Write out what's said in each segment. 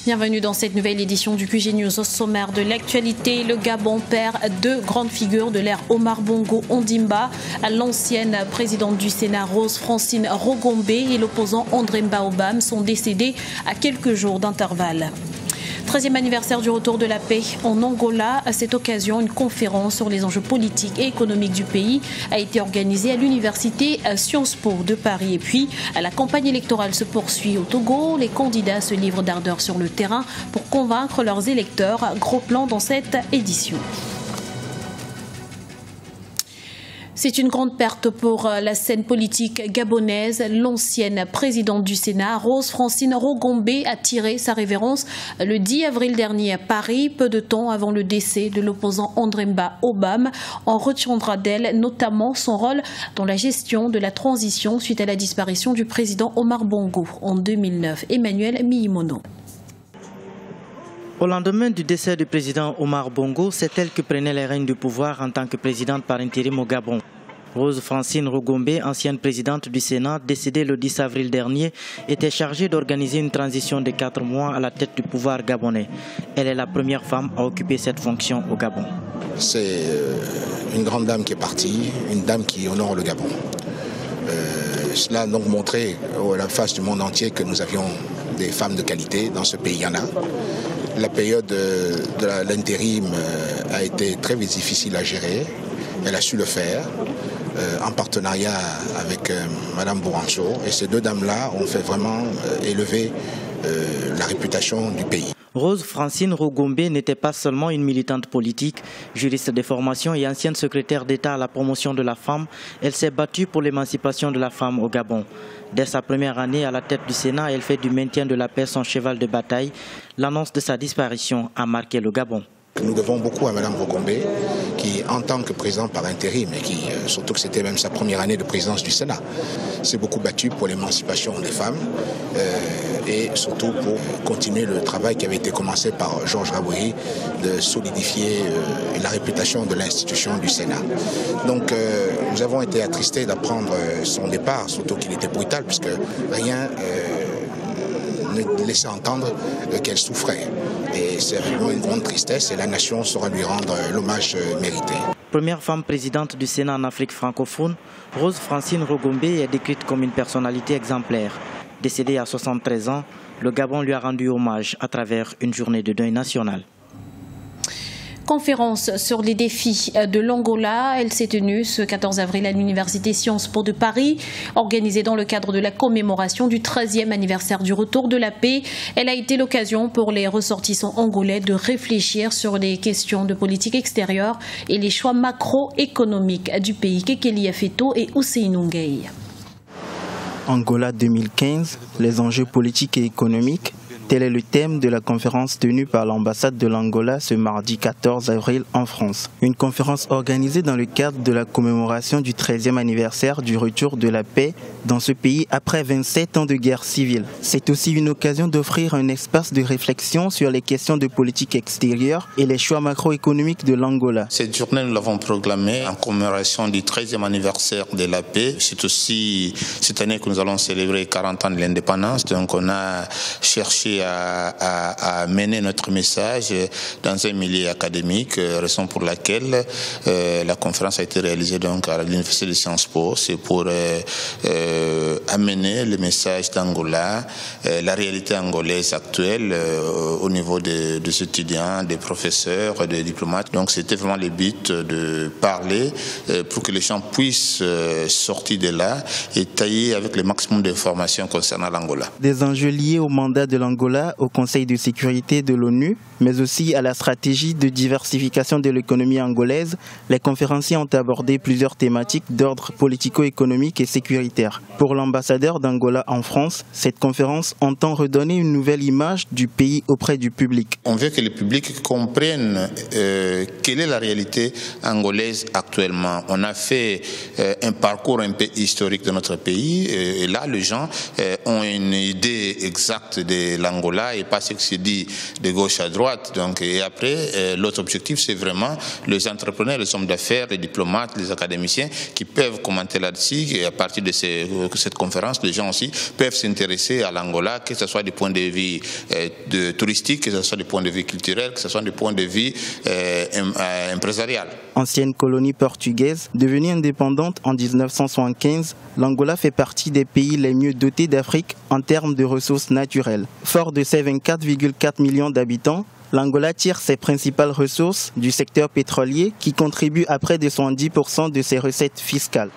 Bienvenue dans cette nouvelle édition du QG News. Au sommaire de l'actualité, le Gabon perd deux grandes figures de l'ère Omar Bongo Ondimba, l'ancienne présidente du Sénat Rose Francine Rogombe et l'opposant Ondimba Obam sont décédés à quelques jours d'intervalle. 13e anniversaire du retour de la paix en Angola. À cette occasion, une conférence sur les enjeux politiques et économiques du pays a été organisée à l'université Sciences Po de Paris. Et puis, la campagne électorale se poursuit au Togo. Les candidats se livrent d'ardeur sur le terrain pour convaincre leurs électeurs. Gros plan dans cette édition. C'est une grande perte pour la scène politique gabonaise. L'ancienne présidente du Sénat, Rose Francine Rogombe, a tiré sa révérence le 10 avril dernier à Paris, peu de temps avant le décès de l'opposant Ondimba Obam. On retiendra d'elle notamment son rôle dans la gestion de la transition suite à la disparition du président Omar Bongo en 2009. Emmanuel Miimono. Au lendemain du décès du président Omar Bongo, c'est elle qui prenait les rênes du pouvoir en tant que présidente par intérim au Gabon. Rose Francine Rogombe, ancienne présidente du Sénat, décédée le 10 avril dernier, était chargée d'organiser une transition de 4 mois à la tête du pouvoir gabonais. Elle est la première femme à occuper cette fonction au Gabon. C'est une grande dame qui est partie, une dame qui honore le Gabon. Cela a donc montré à la face du monde entier que nous avions des femmes de qualité. Dans ce pays, il y en a. La période de l'intérim a été très difficile à gérer. Elle a su le faire en partenariat avec Madame Bourancho. Et ces deux dames-là ont fait vraiment élever la réputation du pays. Rose Francine Rogombe n'était pas seulement une militante politique, juriste de formation et ancienne secrétaire d'État à la promotion de la femme. Elle s'est battue pour l'émancipation de la femme au Gabon. Dès sa première année à la tête du Sénat, elle fait du maintien de la paix son cheval de bataille. L'annonce de sa disparition a marqué le Gabon. Nous devons beaucoup à Mme Rogombe, qui, en tant que présidente par intérim, et qui, surtout que c'était même sa première année de présidence du Sénat, s'est beaucoup battue pour l'émancipation des femmes et surtout pour continuer le travail qui avait été commencé par Georges Rabouhi de solidifier la réputation de l'institution du Sénat. Donc nous avons été attristés d'apprendre son départ, surtout qu'il était brutal, puisque rien ne laissait entendre qu'elle souffrait. Et c'est vraiment une grande tristesse et la nation saura lui rendre l'hommage mérité. Première femme présidente du Sénat en Afrique francophone, Rose Francine Rogombe est décrite comme une personnalité exemplaire. Décédée à 73 ans, le Gabon lui a rendu hommage à travers une journée de deuil national. Conférence sur les défis de l'Angola. Elle s'est tenue ce 14 avril à l'université Sciences Po de Paris, organisée dans le cadre de la commémoration du 13e anniversaire du retour de la paix. Elle a été l'occasion pour les ressortissants angolais de réfléchir sur les questions de politique extérieure et les choix macroéconomiques du pays. Kekeli Afeto et Ousseinou Ngueye. Angola 2015, les enjeux politiques et économiques. Tel est le thème de la conférence tenue par l'ambassade de l'Angola ce mardi 14 avril en France. Une conférence organisée dans le cadre de la commémoration du 13e anniversaire du retour de la paix dans ce pays après 27 ans de guerre civile. C'est aussi une occasion d'offrir un espace de réflexion sur les questions de politique extérieure et les choix macroéconomiques de l'Angola. Cette journée, nous l'avons proclamée en commémoration du 13e anniversaire de la paix. C'est aussi cette année que nous allons célébrer 40 ans de l'indépendance. Donc on a cherché à mener notre message dans un milieu académique, raison pour laquelle la conférence a été réalisée donc à l'université de Sciences Po. C'est pour amener le message d'Angola, la réalité angolaise actuelle au niveau des étudiants, des professeurs, des diplomates. Donc c'était vraiment le but de parler pour que les gens puissent sortir de là et tailler avec le maximum d'informations concernant l'Angola. Des enjeux liés au mandat de l'Angola, au Conseil de sécurité de l'ONU, mais aussi à la stratégie de diversification de l'économie angolaise, les conférenciers ont abordé plusieurs thématiques d'ordre politico-économique et sécuritaire. Pour l'ambassadeur d'Angola en France, cette conférence entend redonner une nouvelle image du pays auprès du public. On veut que le public comprenne quelle est la réalité angolaise actuellement. On a fait un parcours un peu historique de notre pays et là, les gens ont une idée exacte de l'Angola l'Angola et pas ce qui se dit de gauche à droite. Donc, et après, l'autre objectif, c'est vraiment les entrepreneurs, les hommes d'affaires, les diplomates, les académiciens qui peuvent commenter là-dessus. Et à partir de cette conférence, les gens aussi peuvent s'intéresser à l'Angola, que ce soit du point de vue touristique, que ce soit du point de vue culturel, que ce soit du point de vue empresarial. Ancienne colonie portugaise, devenue indépendante en 1975, l'Angola fait partie des pays les mieux dotés d'Afrique en termes de ressources naturelles. Fort de ses 24,4 millions d'habitants, l'Angola tire ses principales ressources du secteur pétrolier qui contribue à près de 70% de ses recettes fiscales.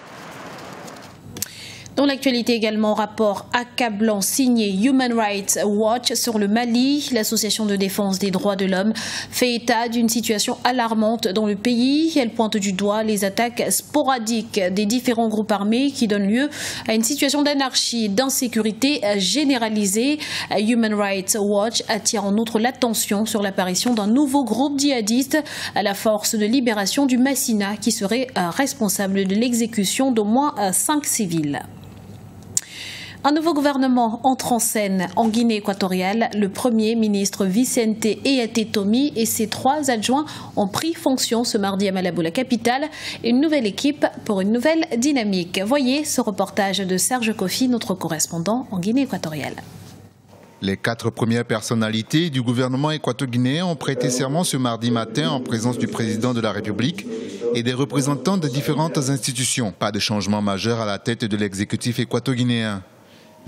Dans l'actualité également, rapport accablant signé Human Rights Watch sur le Mali. L'association de défense des droits de l'homme fait état d'une situation alarmante dans le pays. Elle pointe du doigt les attaques sporadiques des différents groupes armés qui donnent lieu à une situation d'anarchie et d'insécurité généralisée. Human Rights Watch attire en outre l'attention sur l'apparition d'un nouveau groupe djihadiste à la force de libération du Massina qui serait responsable de l'exécution d'au moins 5 civils. Un nouveau gouvernement entre en scène en Guinée équatoriale. Le Premier ministre Vicente Eyate Tomi et ses 3 adjoints ont pris fonction ce mardi à Malabo, la capitale. Une nouvelle équipe pour une nouvelle dynamique. Voyez ce reportage de Serge Kofi, notre correspondant en Guinée équatoriale. Les 4 premières personnalités du gouvernement équato-guinéen ont prêté serment ce mardi matin en présence du président de la République et des représentants de différentes institutions. Pas de changement majeur à la tête de l'exécutif équato-guinéen.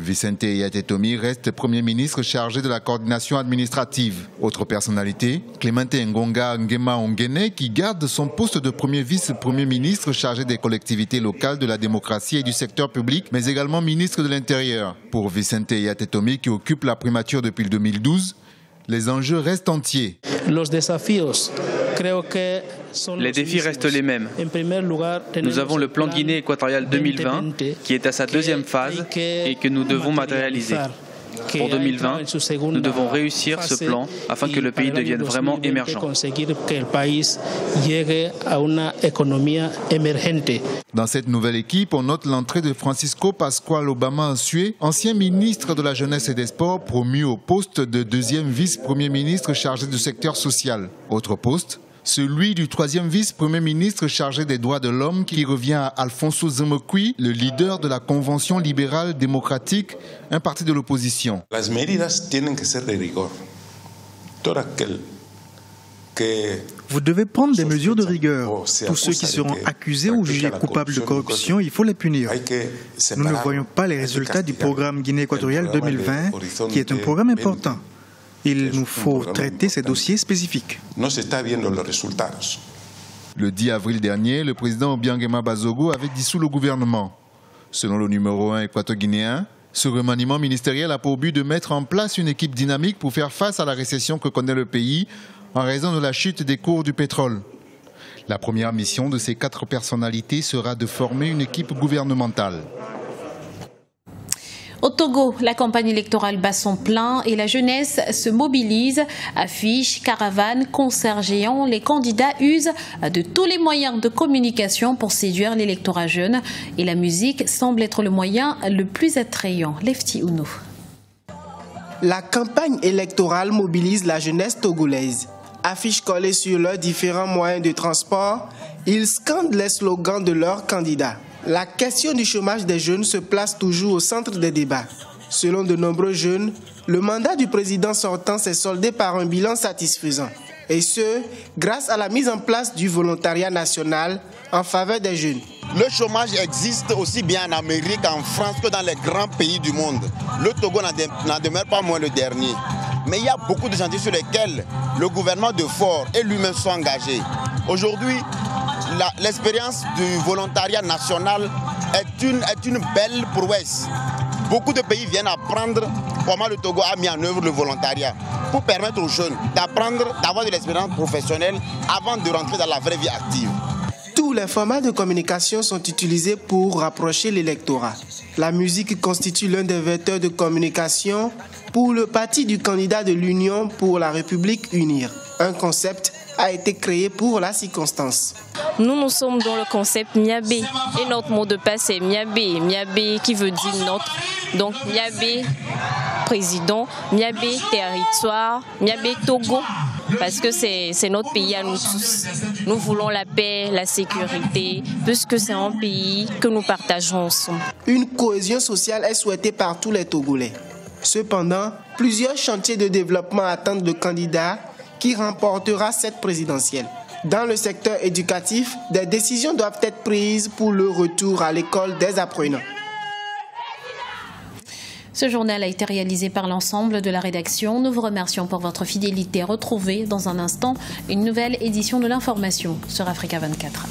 Vicente Eyate Tomi reste Premier ministre chargé de la coordination administrative. Autre personnalité, Clemente Ngonga Nguema Ongene, qui garde son poste de premier vice-premier ministre chargé des collectivités locales, de la démocratie et du secteur public, mais également ministre de l'Intérieur. Pour Vicente Eyate Tomi, qui occupe la primature depuis le 2012, les enjeux restent entiers. Les défis restent les mêmes. Nous avons le plan Guinée équatoriale 2020 qui est à sa 2e phase et que nous devons matérialiser. Pour 2020, nous devons réussir ce plan afin que le pays devienne vraiment émergent. Dans cette nouvelle équipe, on note l'entrée de Francisco Pascual Obama Nsue, ancien ministre de la Jeunesse et des Sports, promu au poste de 2e vice-premier ministre chargé du secteur social. Autre poste, celui du 3e vice-premier ministre chargé des droits de l'homme qui revient à Alfonso Zemokui, le leader de la Convention libérale démocratique, un parti de l'opposition. Vous devez prendre des mesures de rigueur. Tous ceux qui seront accusés ou jugés coupables de corruption, il faut les punir. Nous ne voyons pas les résultats du programme Guinée équatoriale 2020, qui est un programme important. Il nous faut traiter ces dossiers spécifiques. Le 10 avril dernier, le président Obiangema Bazogo avait dissous le gouvernement. Selon le numéro 1 équato-guinéen, ce remaniement ministériel a pour but de mettre en place une équipe dynamique pour faire face à la récession que connaît le pays en raison de la chute des cours du pétrole. La première mission de ces 4 personnalités sera de former une équipe gouvernementale. Au Togo, la campagne électorale bat son plein et la jeunesse se mobilise. Affiches, caravanes, concerts géants, les candidats usent de tous les moyens de communication pour séduire l'électorat jeune. Et la musique semble être le moyen le plus attrayant. Lefty Ounou. La campagne électorale mobilise la jeunesse togolaise. Affiches collées sur leurs différents moyens de transport, ils scandent les slogans de leurs candidats. La question du chômage des jeunes se place toujours au centre des débats. Selon de nombreux jeunes, le mandat du président sortant s'est soldé par un bilan satisfaisant. Et ce, grâce à la mise en place du volontariat national en faveur des jeunes. Le chômage existe aussi bien en Amérique, en France que dans les grands pays du monde. Le Togo n'en demeure pas moins le dernier. Mais il y a beaucoup de chantiers sur lesquels le gouvernement de Faure et lui-même sont engagés. Aujourd'hui, l'expérience du volontariat national est une belle prouesse. Beaucoup de pays viennent apprendre comment le Togo a mis en œuvre le volontariat pour permettre aux jeunes d'apprendre, d'avoir de l'expérience professionnelle avant de rentrer dans la vraie vie active. Tous les formats de communication sont utilisés pour rapprocher l'électorat. La musique constitue l'un des vecteurs de communication pour le parti du candidat de l'Union pour la République Unir. Un concept a été créé pour la circonstance. Nous sommes dans le concept Miabé et notre mot de passe est Miabé. Miabé qui veut dire notre. Donc Miabé président, Miabé territoire, Miabé Togo, parce que c'est notre pays à nous tous. Nous voulons la paix, la sécurité, puisque c'est un pays que nous partageons ensemble. Une cohésion sociale est souhaitée par tous les Togolais. Cependant, plusieurs chantiers de développement attendent le candidat qui remportera cette présidentielle. Dans le secteur éducatif, des décisions doivent être prises pour le retour à l'école des apprenants. Ce journal a été réalisé par l'ensemble de la rédaction. Nous vous remercions pour votre fidélité. Retrouvez dans un instant une nouvelle édition de l'information sur Africa 24.